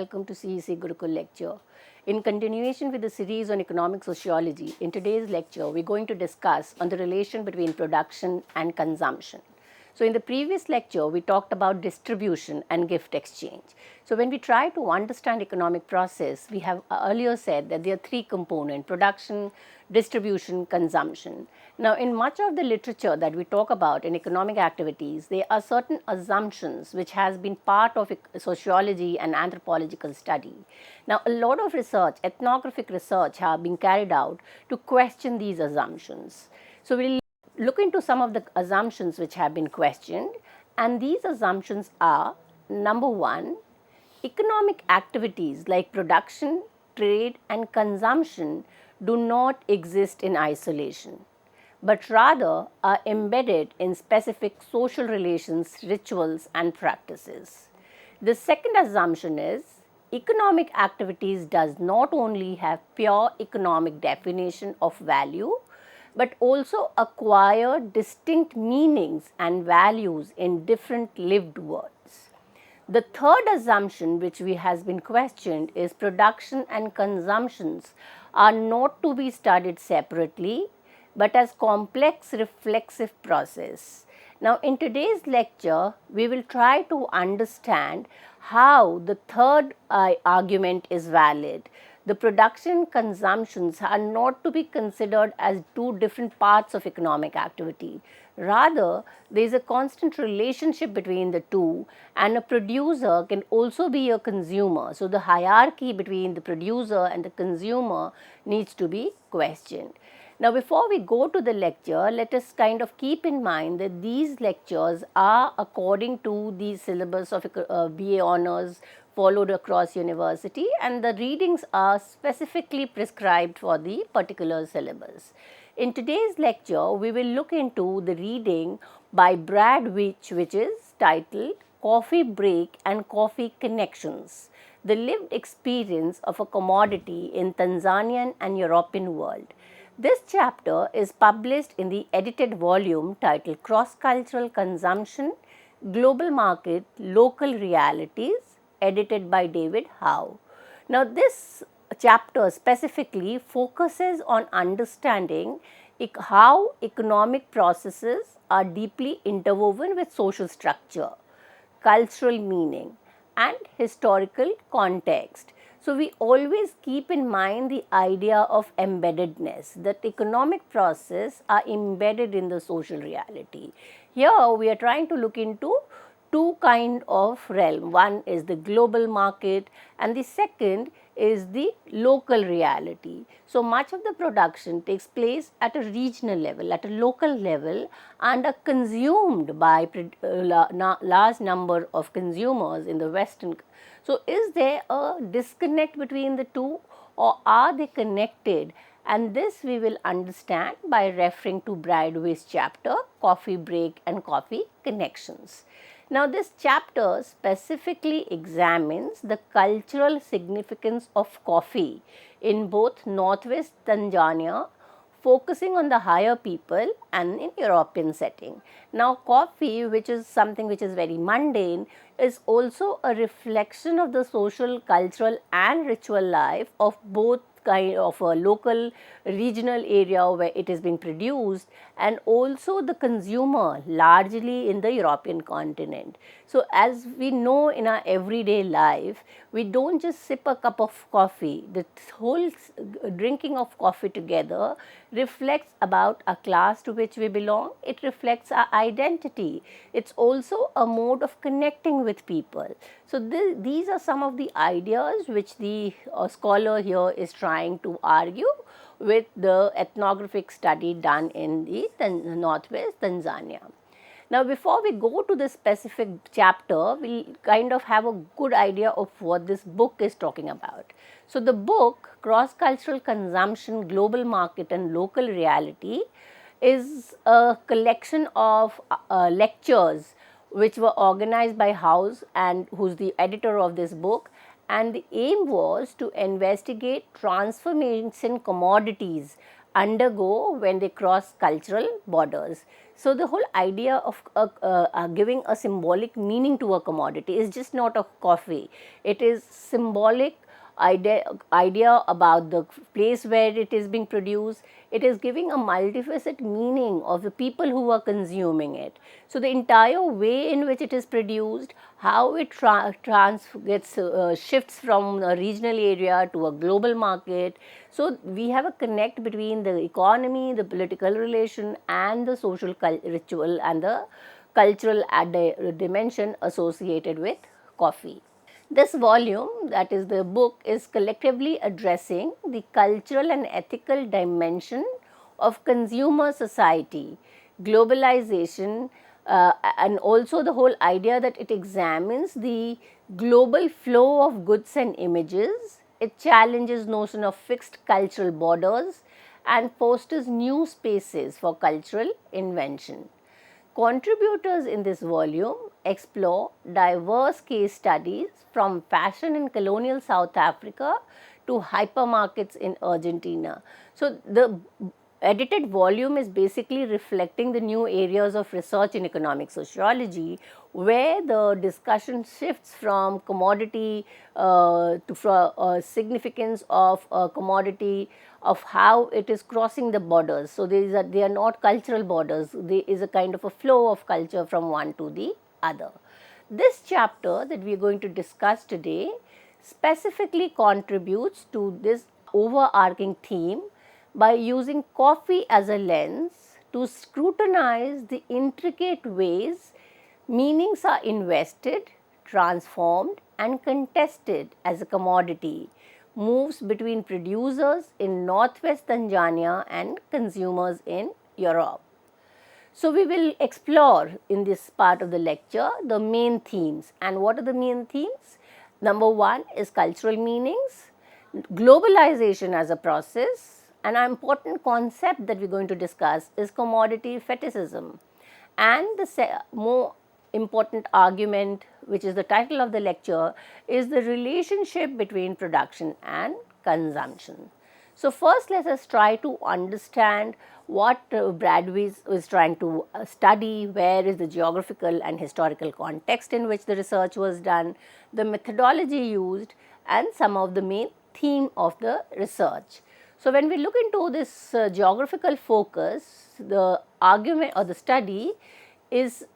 welcome to CEC Gurukul lecture. In continuation with the series on economic sociology, in today's lecture we are going to discuss on the relation between production and consumption. So in the previous lecture we talked about distribution and gift exchange. So when we try to understand economic process, we have earlier said that there are three components: production, distribution, consumption. Now in much of the literature that we talk about in economic activities, there are certain assumptions which has been part of sociology and anthropological study. Now a lot of research, ethnographic research, have been carried out to question these assumptions. So we'll look into some of the assumptions which have been questioned, and these assumptions are: number one, economic activities like production, trade and consumption do not exist in isolation, but rather are embedded in specific social relations, rituals and practices. The second assumption is economic activities does not only have pure economic definition of value, but also acquire distinct meanings and values in different lived worlds. The third assumption which has been questioned is production and consumptions are not to be studied separately, but as complex reflexive process. Now in today's lecture, we will try to understand how the third argument is valid. The production consumptions are not to be considered as two different parts of economic activity. Rather, there is a constant relationship between the two, and a producer can also be a consumer. So the hierarchy between the producer and the consumer needs to be questioned. Now before we go to the lecture, let us kind of keep in mind that these lectures are according to the syllabus of BA Honours followed across university, and the readings are specifically prescribed for the particular syllabus. In today's lecture, we will look into the reading by Brad Veitch, which is titled Coffee Break and Coffee Connections: The Lived Experience of a Commodity in Tanzanian and European World. This chapter is published in the edited volume titled Cross-Cultural Consumption, Global Market, Local Realities, edited by David Howe. Now this chapter specifically focuses on understanding how economic processes are deeply interwoven with social structure, cultural meaning and historical context. So we always keep in mind the idea of embeddedness, that economic processes are embedded in the social reality. Here we are trying to look into two kind of realm. One is the global market and the second is the local reality. So much of the production takes place at a regional level, at a local level, and are consumed by large number of consumers in the Western. So is there a disconnect between the two, or are they connected? And this we will understand by referring to Brad Veitz's chapter, Coffee Break and Coffee Connections. Now this chapter specifically examines the cultural significance of coffee in both Northwest Tanzania, focusing on the higher people, and in European setting. Now coffee, which is something which is very mundane, is also a reflection of the social, cultural and ritual life of both kind of a local regional area where it is being produced, and also the consumer largely in the European continent. So as we know in our everyday life, we don't just sip a cup of coffee. The whole drinking of coffee together reflects about a class to which we belong. It reflects our identity. It's also a mode of connecting with people. So these are some of the ideas which the scholar here is trying to argue with the ethnographic study done in the Northwest Tanzania. Now before we go to the specific chapter, we'll kind of have a good idea of what this book is talking about. So the book, Cross-Cultural Consumption, Global Market and Local Reality, is a collection of lectures which were organized by House, and who's the editor of this book, and the aim was to investigate transformation commodities undergo when they cross cultural borders. So, the whole idea of giving a symbolic meaning to a commodity is just not a coffee, it is symbolic idea about the place where it is being produced. It is giving a multifaceted meaning of the people who are consuming it. So, the entire way in which it is produced, how it shifts from a regional area to a global market. So, we have a connect between the economy, the political relation and the social ritual and the cultural dimension associated with coffee. This volume, that is the book, is collectively addressing the cultural and ethical dimension of consumer society, globalization, and also the whole idea that it examines the global flow of goods and images. It challenges notion of fixed cultural borders and fosters new spaces for cultural invention. Contributors in this volume explore diverse case studies from fashion in colonial South Africa to hypermarkets in Argentina. So, the edited volume is basically reflecting the new areas of research in economic sociology, where the discussion shifts from commodity to significance of a commodity, of how it is crossing the borders. So, they are not cultural borders, there is a kind of a flow of culture from one to the other. This chapter that we are going to discuss today specifically contributes to this overarching theme by using coffee as a lens to scrutinize the intricate ways meanings are invested, transformed and contested as a commodity moves between producers in northwest Tanzania and consumers in Europe. So, we will explore in this part of the lecture the main themes. And what are the main themes? Number one is cultural meanings, globalization as a process. An important concept that we are going to discuss is commodity fetishism. And the more important argument, which is the title of the lecture, is the relationship between production and consumption. So, first let us try to understand what Bradby is trying to study, where is the geographical and historical context in which the research was done, the methodology used and some of the main theme of the research. So, when we look into this geographical focus, the argument or the study is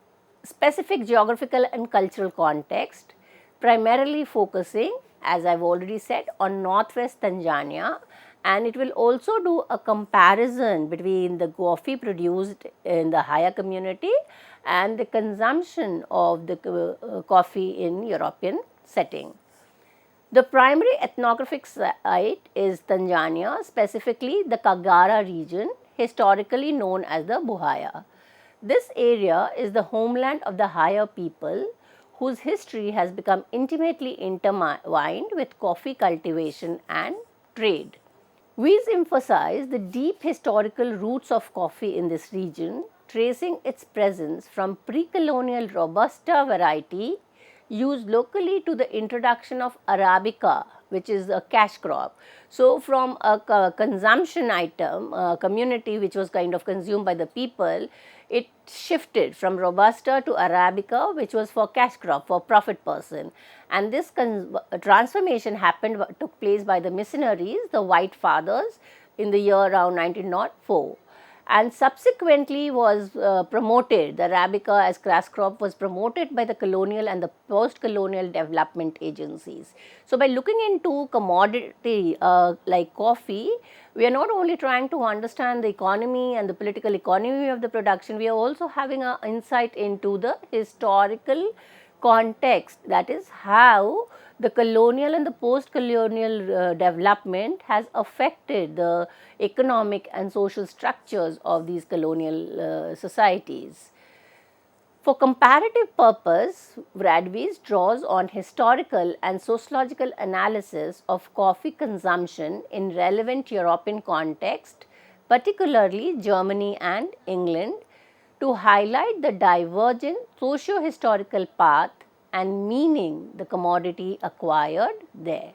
specific geographical and cultural context, primarily focusing, as I have already said, on northwest Tanzania, and it will also do a comparison between the coffee produced in the higher community and the consumption of the coffee in European setting. The primary ethnographic site is Tanzania, specifically the Kagera region, historically known as the Buhaya. This area is the homeland of the Haya people, whose history has become intimately intertwined with coffee cultivation and trade. We emphasize the deep historical roots of coffee in this region, tracing its presence from pre-colonial Robusta variety used locally to the introduction of Arabica, which is a cash crop. So, from a consumption item, community which was kind of consumed by the people, it shifted from Robusta to Arabica, which was for cash crop, for profit person. And this transformation took place by the missionaries, the white fathers, in the year around 1904. And subsequently was promoted, the Arabica as cash crop was promoted by the colonial and the post-colonial development agencies. So, by looking into commodity like coffee, we are not only trying to understand the economy and the political economy of the production, we are also having an insight into the historical context, that is how the colonial and the post-colonial development has affected the economic and social structures of these colonial societies. For comparative purpose, Bradby draws on historical and sociological analysis of coffee consumption in relevant European context, particularly Germany and England, to highlight the divergent socio-historical path and meaning the commodity acquired there.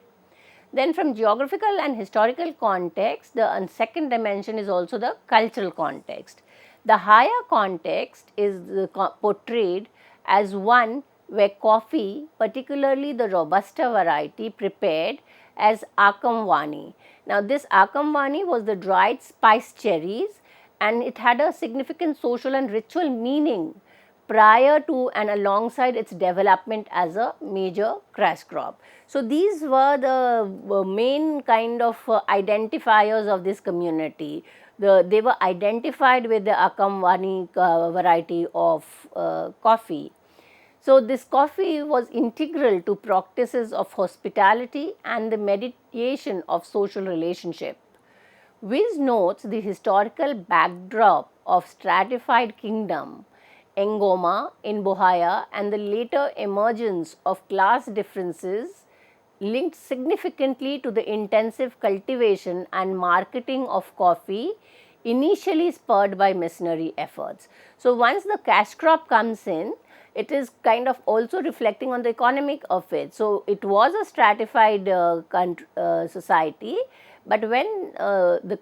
Then from geographical and historical context, the second dimension is also the cultural context. The higher context is portrayed as one where coffee, particularly the Robusta variety, prepared as akamwani. Now, this akamwani was the dried spiced cherries, and it had a significant social and ritual meaning prior to and alongside its development as a major cash crop. So, these were the main kind of identifiers of this community. They were identified with the akamwani variety of coffee. So, this coffee was integral to practices of hospitality and the mediation of social relationship. Wiz notes the historical backdrop of stratified kingdom, Ngoma in Bohaya, and the later emergence of class differences linked significantly to the intensive cultivation and marketing of coffee initially spurred by missionary efforts. So, once the cash crop comes in, it is kind of also reflecting on the economic of it. So, it was a stratified society, but when the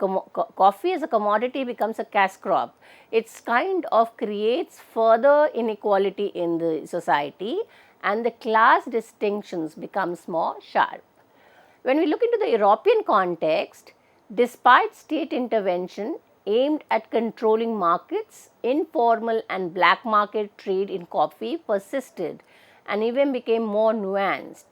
coffee as a commodity becomes a cash crop, it's kind of creates further inequality in the society, and the class distinctions becomes more sharp. When we look into the European context, despite state intervention aimed at controlling markets, informal and black market trade in coffee persisted and even became more nuanced.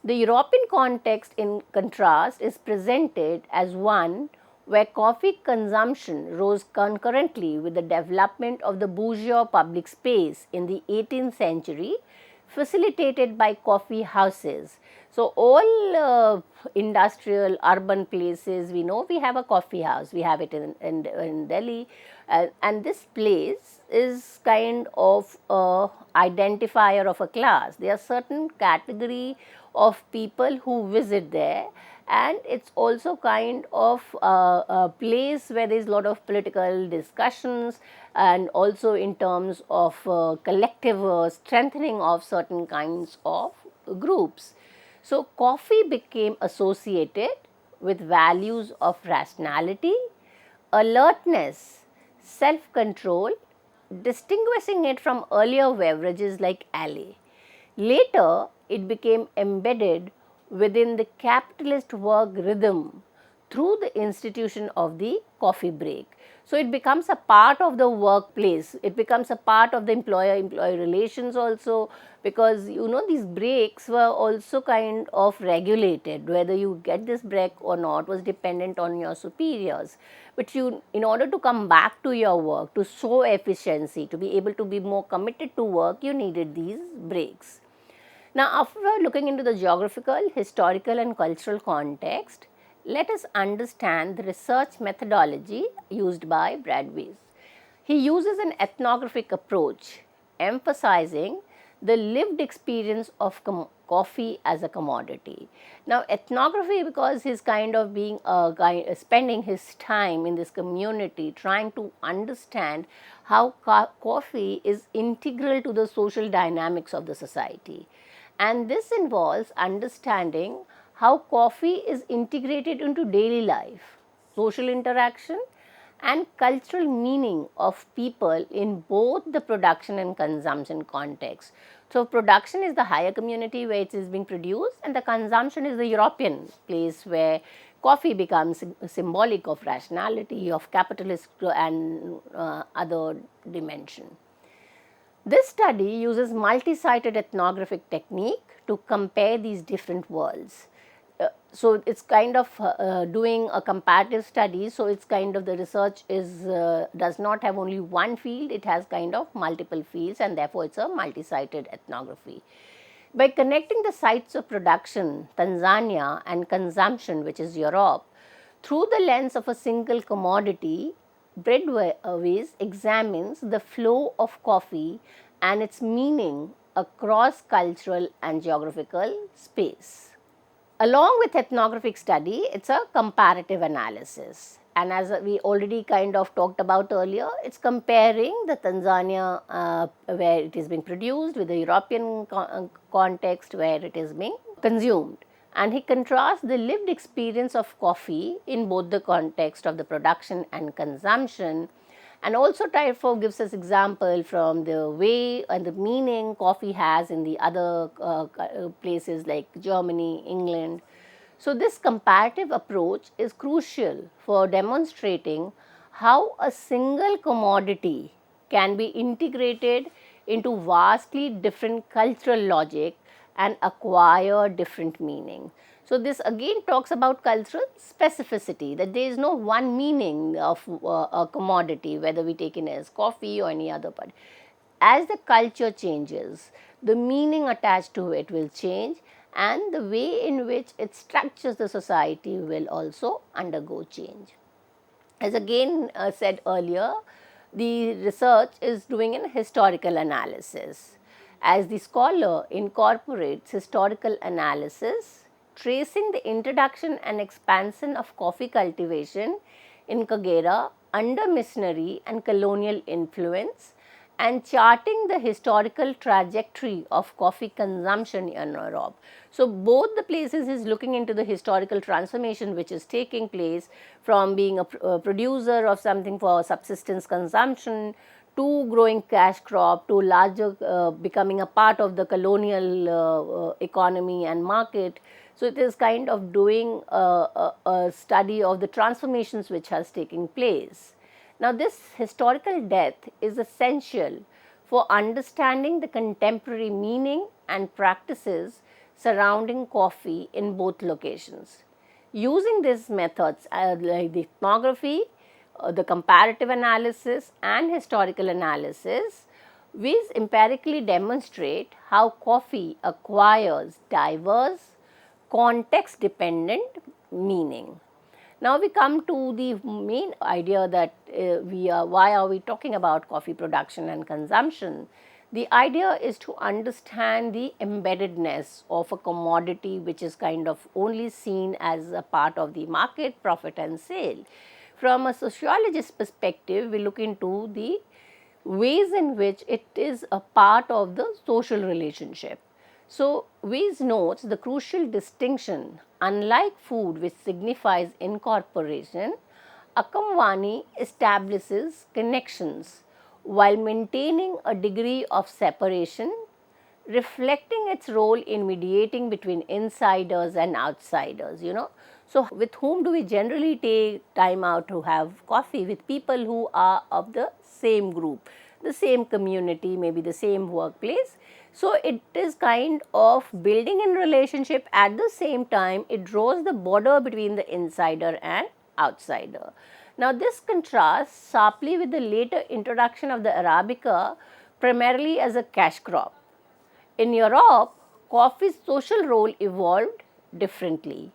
The European context, in contrast, is presented as one where coffee consumption rose concurrently with the development of the bourgeois public space in the 18th century, facilitated by coffee houses. So, all industrial urban places, we know we have a coffee house, we have it in Delhi, and this place is kind of a identifier of a class. There are certain category of people who visit there, and it's also kind of a place where there is a lot of political discussions, and also in terms of collective strengthening of certain kinds of groups. So, coffee became associated with values of rationality, alertness, self control, distinguishing it from earlier beverages like ale. Later, it became embedded within the capitalist work rhythm through the institution of the coffee break. So, it becomes a part of the workplace, it becomes a part of the employer-employee relations also, because you know these breaks were also kind of regulated. Whether you get this break or not was dependent on your superiors, but you, in order to come back to your work, to show efficiency, to be able to be more committed to work, you needed these breaks. Now, after looking into the geographical, historical and cultural context, let us understand the research methodology used by Brad Weiss. He uses an ethnographic approach, emphasizing the lived experience of coffee as a commodity. Now, ethnography, because he's kind of being spending his time in this community trying to understand how coffee is integral to the social dynamics of the society. And this involves understanding how coffee is integrated into daily life, social interaction and cultural meaning of people in both the production and consumption context. So, production is the higher community where it is being produced, and the consumption is the European place where coffee becomes symbolic of rationality, of capitalist and other dimension. This study uses multi-sited ethnographic technique to compare these different worlds. So, it is kind of doing a comparative study. So, it's kind of the research is does not have only one field, it has kind of multiple fields, and therefore, it is a multi-sited ethnography. By connecting the sites of production, Tanzania, and consumption, which is Europe, through the lens of a single commodity, Brad Weiss examines the flow of coffee and its meaning across cultural and geographical space. Along with ethnographic study, it is a comparative analysis. And as we already kind of talked about earlier, it is comparing the Tanzania where it is being produced with the European context where it is being consumed. and he contrasts the lived experience of coffee in both the context of the production and consumption, and also Tyfo gives us example from the way and the meaning coffee has in the other places like Germany, England. So, this comparative approach is crucial for demonstrating how a single commodity can be integrated into vastly different cultural logic and acquire different meaning. So, this again talks about cultural specificity, that there is no one meaning of a commodity, whether we take it as coffee or any other part. As the culture changes, the meaning attached to it will change, and the way in which it structures the society will also undergo change. As again said earlier, the research is doing an historical analysis. As the scholar incorporates historical analysis, tracing the introduction and expansion of coffee cultivation in Kagera under missionary and colonial influence, and charting the historical trajectory of coffee consumption in Europe. So, both the places is looking into the historical transformation which is taking place from being a producer of something for subsistence consumption to growing cash crop to larger becoming a part of the colonial economy and market. So, it is kind of doing a study of the transformations which has taken place. Now, this historical depth is essential for understanding the contemporary meaning and practices surrounding coffee in both locations. Using these methods like the ethnography, the comparative analysis and historical analysis, we empirically demonstrate how coffee acquires diverse, context dependent meaning. Now, we come to the main idea that why are we talking about coffee production and consumption. The idea is to understand the embeddedness of a commodity which is kind of only seen as a part of the market, profit and sale. From a sociologist's perspective, we look into the ways in which it is a part of the social relationship. So, Weiss notes the crucial distinction: unlike food which signifies incorporation, Akamwani establishes connections while maintaining a degree of separation, reflecting its role in mediating between insiders and outsiders, So, with whom do we generally take time out to have coffee? With people who are of the same group, the same community, maybe the same workplace. So, it is kind of building in relationship. At the same time, it draws the border between the insider and outsider. Now, this contrasts sharply with the later introduction of the Arabica, primarily as a cash crop. In Europe, coffee's social role evolved differently.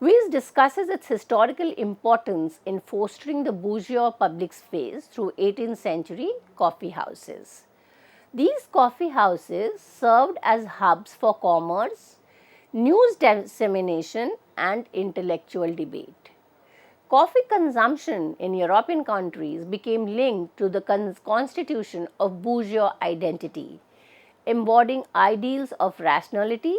Weiss discusses its historical importance in fostering the bourgeois public space through 18th century coffee houses. These coffee houses served as hubs for commerce, news dissemination and intellectual debate. Coffee consumption in European countries became linked to the constitution of bourgeois identity, embodying ideals of rationality,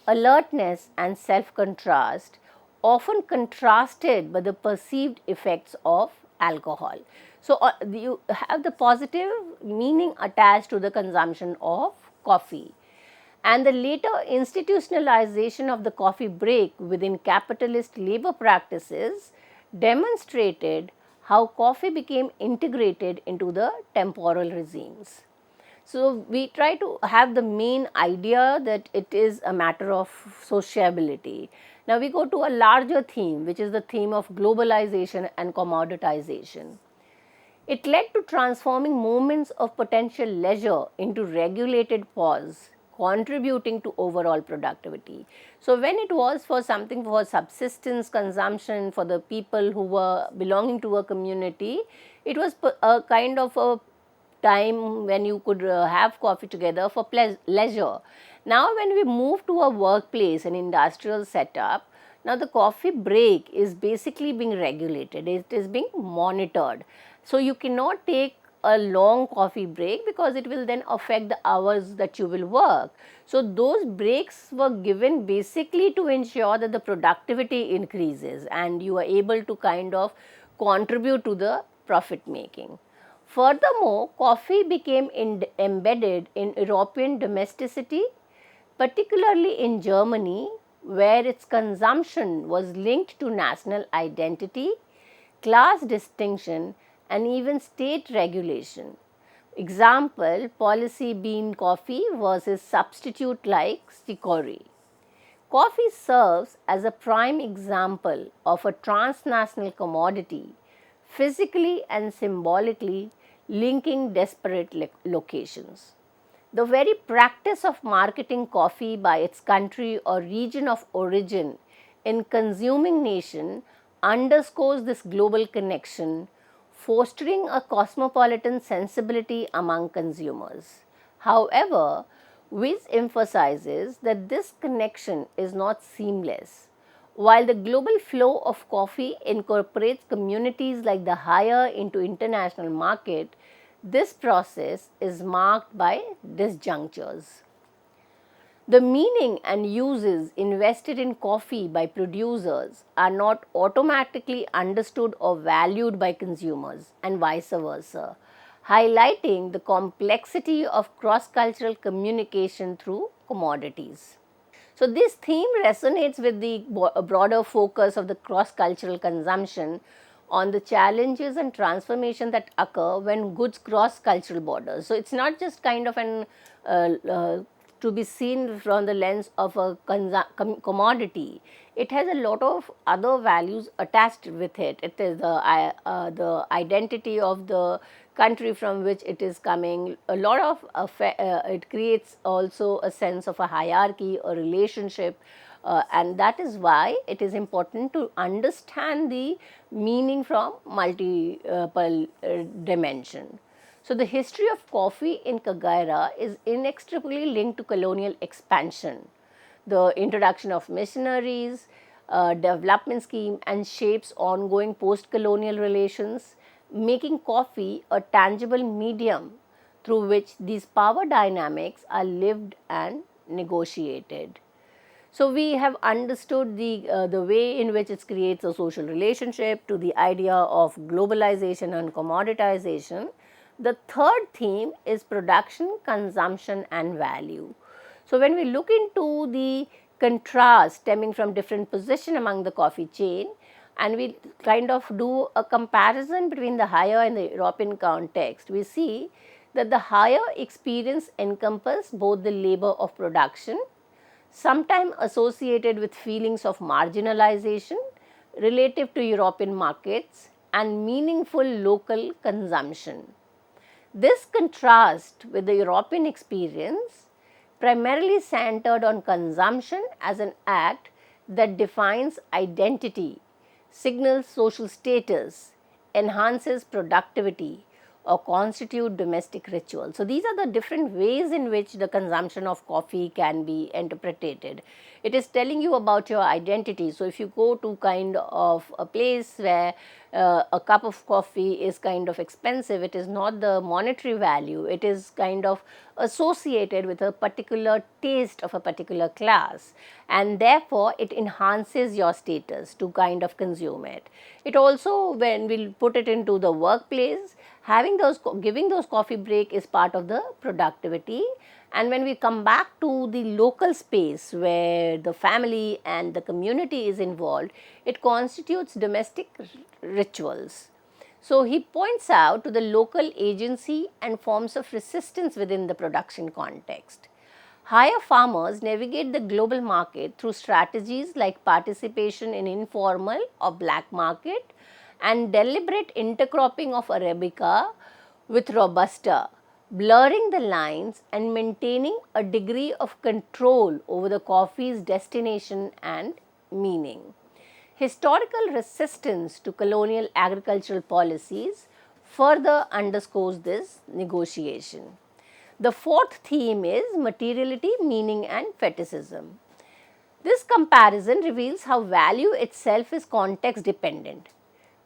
alertness and self-contrast, often contrasted by the perceived effects of alcohol. So, you have the positive meaning attached to the consumption of coffee. And the later institutionalization of the coffee break within capitalist labor practices demonstrated how coffee became integrated into the temporal regimes. So, we try to have the main idea that it is a matter of sociability. Now, we go to a larger theme, which is the theme of globalization and commoditization. It led to transforming moments of potential leisure into regulated pause, contributing to overall productivity. So, when it was for something for subsistence consumption for the people who were belonging to a community, it was a kind of a time when you could have coffee together for leisure. Now, when we move to a workplace, an industrial setup, now the coffee break is basically being regulated, it is being monitored. So, you cannot take a long coffee break because it will then affect the hours that you will work. So, those breaks were given basically to ensure that the productivity increases and you are able to kind of contribute to the profit making. Furthermore, coffee became embedded in European domesticity, particularly in Germany, where its consumption was linked to national identity, class distinction, and even state regulation. Example, policy bean coffee versus substitute like chicory. Coffee serves as a prime example of a transnational commodity, physically and symbolically linking disparate locations. The very practice of marketing coffee by its country or region of origin in consuming nation underscores this global connection, fostering a cosmopolitan sensibility among consumers. However, Wiz emphasizes that this connection is not seamless. While the global flow of coffee incorporates communities like the higher into international market, this process is marked by disjunctures. The meaning and uses invested in coffee by producers are not automatically understood or valued by consumers, and vice versa, highlighting the complexity of cross cultural communication through commodities. So, this theme resonates with the broader focus of the cross cultural consumption on the challenges and transformation that occur when goods cross cultural borders. So, it's not just kind of an to be seen from the lens of a commodity. It has a lot of other values attached with it. It is the identity of the country from which it is coming. A lot of it creates also a sense of a hierarchy, a relationship, and that is why it is important to understand the meaning from multiple dimension. So, the history of coffee in Kagera is inextricably linked to colonial expansion. The introduction of missionaries, development scheme and shapes ongoing post-colonial relations, making coffee a tangible medium through which these power dynamics are lived and negotiated. So, we have understood the way in which it creates a social relationship to the idea of globalization and commoditization. The third theme is production, consumption and value. So, when we look into the contrast stemming from different position among the coffee chain and we kind of do a comparison between the higher and the European context, we see that the higher experience encompass both the labor of production, sometimes associated with feelings of marginalization relative to European markets and meaningful local consumption. This contrast with the European experience, primarily centered on consumption as an act that defines identity, signals social status, enhances productivity, or constitute domestic rituals. So, these are the different ways in which the consumption of coffee can be interpreted. It is telling you about your identity. So, if you go to kind of a place where a cup of coffee is kind of expensive, it is not the monetary value, it is kind of associated with a particular taste of a particular class, and therefore it enhances your status to kind of consume it. It also, when we put it into the workplace, having those giving those coffee break is part of the productivity. And when we come back to the local space where the family and the community is involved, it constitutes domestic rituals. So, he points out to the local agency and forms of resistance within the production context. Higher farmers navigate the global market through strategies like participation in informal or black market and deliberate intercropping of Arabica with Robusta, blurring the lines and maintaining a degree of control over the coffee's destination and meaning. Historical resistance to colonial agricultural policies further underscores this negotiation. The fourth theme is materiality, meaning and fetishism. This comparison reveals how value itself is context dependent.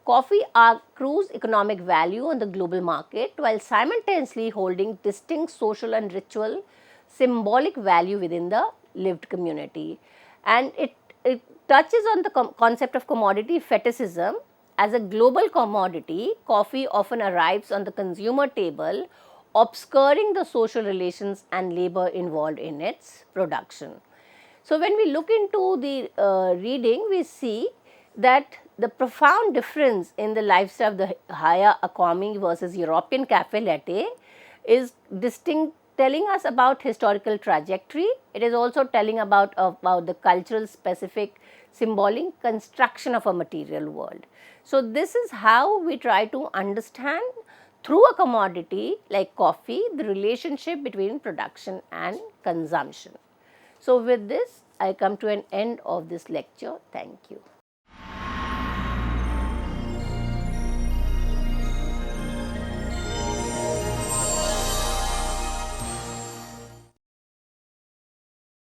Coffee accrues economic value on the global market while simultaneously holding distinct social and ritual symbolic value within the lived community. And it touches on the concept of commodity fetishism. As a global commodity, coffee often arrives on the consumer table, obscuring the social relations and labor involved in its production. So, when we look into the reading, we see that the profound difference in the lifestyle of the higher economy versus European cafe latte is distinct, telling us about historical trajectory. It is also telling about the cultural specific symbolic construction of a material world. So, this is how we try to understand through a commodity like coffee the relationship between production and consumption. So, with this I come to an end of this lecture. Thank you.